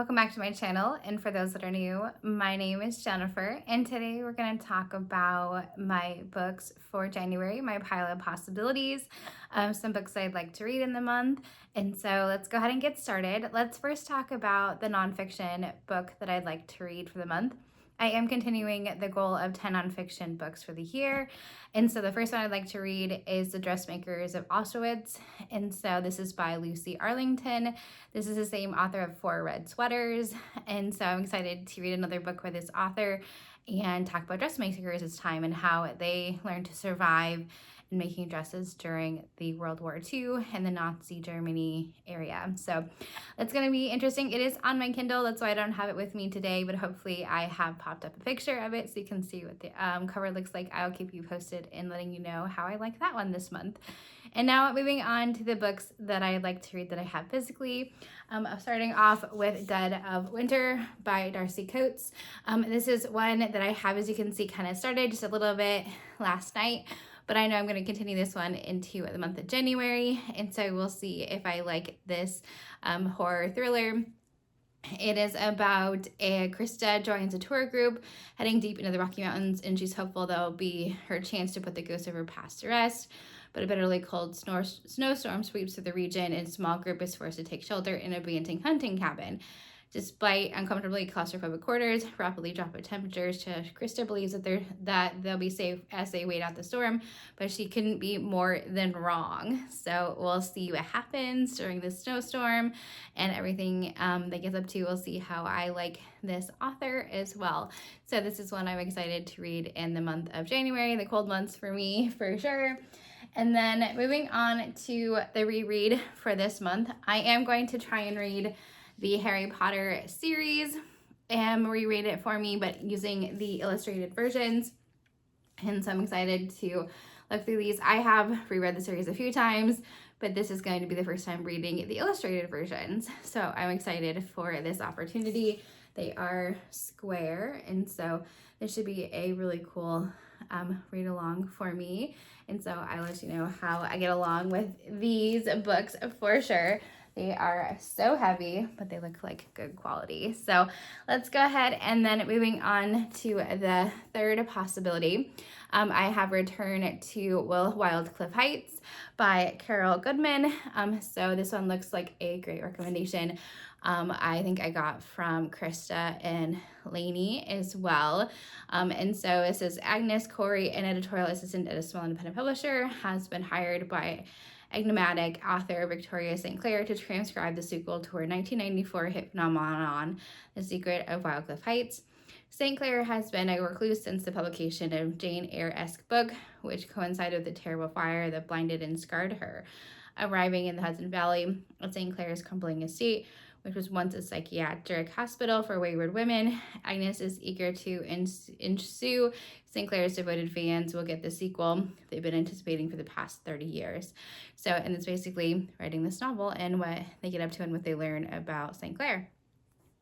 welcome back to my channel. And for those that are new, my name is Jennifer, and today we're going to talk about my books for January, my pile of possibilities, some books I'd like to read in the month. And so let's go ahead and get started. Let's first talk about the nonfiction book that I'd like to read for the month. I am continuing the goal of 10 nonfiction books for the year. And so the first one I'd like to read is The Dressmakers of Auschwitz. And so this is by Lucy Arlington. This is the same author of Four Red Sweaters. And so I'm excited to read another book by this author and talk about dressmakers this time and how they learned to survive in making dresses during the World War II and the Nazi Germany area. So it's going to be interesting. It is on my Kindle. That's why I don't have it with me today, but hopefully I have popped up a picture of it so you can see what the cover looks like. I'll keep you posted and letting you know how I like that one this month. And now moving on to the books that I'd like to read that I have physically. Starting off with Dead of Winter by Darcy Coates. This is one that I have, as you can see, kind of started just a little bit last night. But I know I'm going to continue this one into the month of January. And so we'll see if I like this horror thriller. It is about Krista joins a tour group heading deep into the Rocky Mountains, and she's hopeful that'll be her chance to put the ghost of her past to rest. But a bitterly cold snowstorm sweeps through the region, and a small group is forced to take shelter in an abandoned hunting cabin. Despite uncomfortably claustrophobic quarters, rapidly dropping temperatures, Krista believes that they'll be safe as they wait out the storm, but she couldn't be more than wrong. So we'll see what happens during the snowstorm and everything that gets up to. We'll see how I like this author as well. So this is one I'm excited to read in the month of January, the cold months for me, for sure. And then moving on to the reread for this month, I am going to try and read the Harry Potter series and reread it for me, but using the illustrated versions. And so I'm excited to look through these. I have reread the series a few times, but this is going to be the first time reading the illustrated versions. So I'm excited for this opportunity. They are square, and so this should be a really cool read along for me. And so I'll let you know how I get along with these books for sure. They are so heavy, but they look like good quality. So let's go ahead, and then moving on to the third possibility. I have returned to Wyldcliff Heights by Carol Goodmann. So this one looks like a great recommendation. I think I got from Krista and Lainey as well. And so it says Agnes Corey, an editorial assistant at a small independent publisher, has been hired by enigmatic author Victoria St. Clair to transcribe the sequel to her 1994 hit phenomenon, The Secret of Wyldcliff Heights. St. Clair has been a recluse since the publication of Jane Eyre-esque book, which coincided with the terrible fire that blinded and scarred her. Arriving in the Hudson Valley at St. Clair's crumbling estate, which was once a psychiatric hospital for wayward women, Agnes is eager to ensue. St. Clair's devoted fans will get the sequel they've been anticipating for the past 30 years. So, and it's basically writing this novel and what they get up to and what they learn about St. Clair.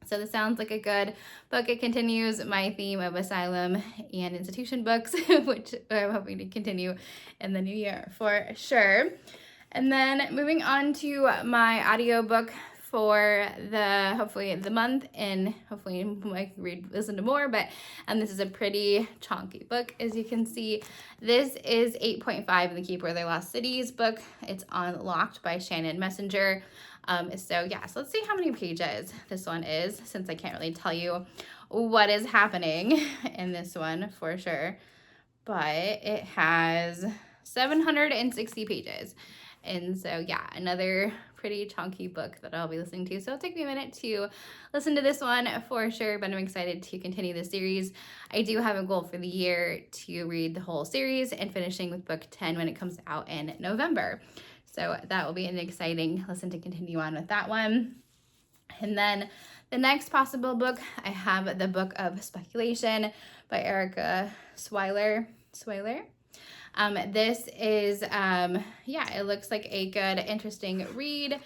So this sounds like a good book. It continues my theme of asylum and institution books, which I'm hoping to continue in the new year for sure. And then moving on to my audiobook for hopefully the month, and hopefully I can listen to more, but this is a pretty chunky book. As you can see, this is 8.5 in the Keep Where They Lost Cities book. It's Unlocked by Shannon Messenger. So let's see how many pages this one is, since I can't really tell you what is happening in this one for sure, but it has 760 pages. And so another pretty chunky book that I'll be listening to. So it'll take me a minute to listen to this one for sure, but I'm excited to continue the series. I do have a goal for the year to read the whole series and finishing with book 10 when it comes out in November. So that will be an exciting listen to continue on with that one. And then the next possible book, I have the Book of Speculation by Erika Swyler. This is, it looks like a good, interesting read.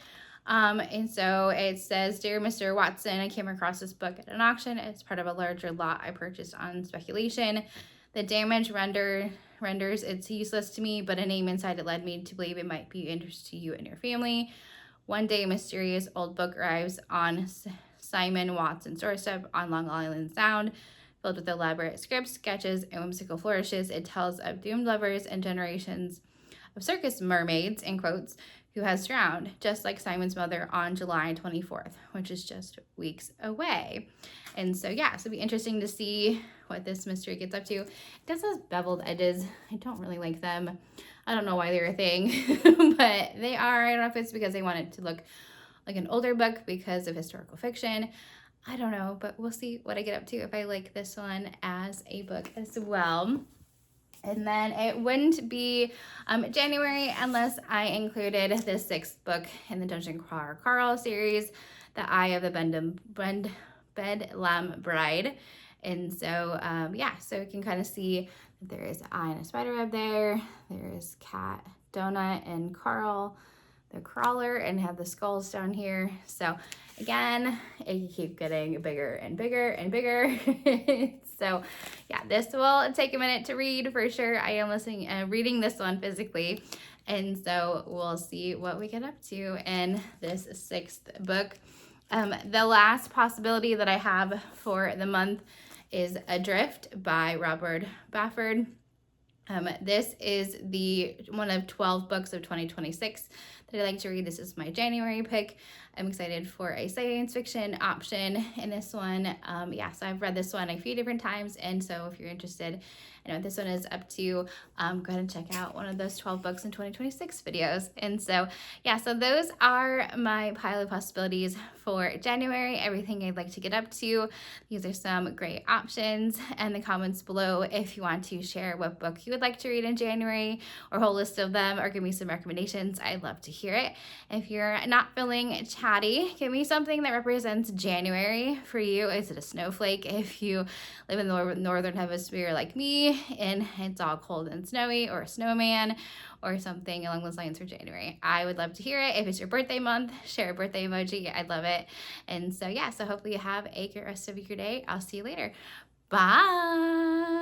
And so it says, Dear Mr. Watson, I came across this book at an auction as part of a larger lot I purchased on speculation. The damage renders it useless to me, but a name inside it led me to believe it might be of interest to you and your family. One day, a mysterious old book arrives on Simon Watson's doorstep on Long Island Sound. Filled with elaborate scripts, sketches, and whimsical flourishes, it tells of doomed lovers and generations of circus mermaids, in quotes, who has drowned, just like Simon's mother on July 24th, which is just weeks away. And so, yeah, so it'll be interesting to see what this mystery gets up to. It does have beveled edges. I don't really like them. I don't know why they're a thing, but they are. I don't know if it's because they want it to look like an older book because of historical fiction. I don't know, but we'll see what I get up to if I like this one as a book as well. And then it wouldn't be January unless I included the 6th book in the Dungeon Crawler Carl series, The Eye of the Bedlam Bride. And so, yeah, so you can kind of see that there is an eye and a spider web there. There is Cat, Donut, and Carl, the crawler, and have the skulls down here. So again, it keeps getting bigger and bigger and bigger. So yeah, this will take a minute to read for sure. I am reading this one physically. And so we'll see what we get up to in this 6th book. The last possibility that I have for the month is Adrift by Rob Boffard. This is one of 12 books of 2026 that I like to read. This is my January pick. I'm excited for a science fiction option in this one. Yeah, so I've read this one a few different times, and so if you're interested in what this one is up to, go ahead and check out one of those 12 books in 2026 videos. And so, yeah, so those are my pile of possibilities for January, everything I'd like to get up to. These are some great options in the comments below if you want to share what book you would like to read in January, or a whole list of them, or give me some recommendations. I'd love to hear it. If you're not feeling chatty, give me something that represents January for you. Is it a snowflake if you live in the northern hemisphere like me and it's all cold and snowy, or a snowman, or something along those lines for January? I would love to hear it. If it's your birthday month, share a birthday emoji. I'd love it. And so, yeah, so hopefully you have a great rest of your day. I'll see you later. Bye.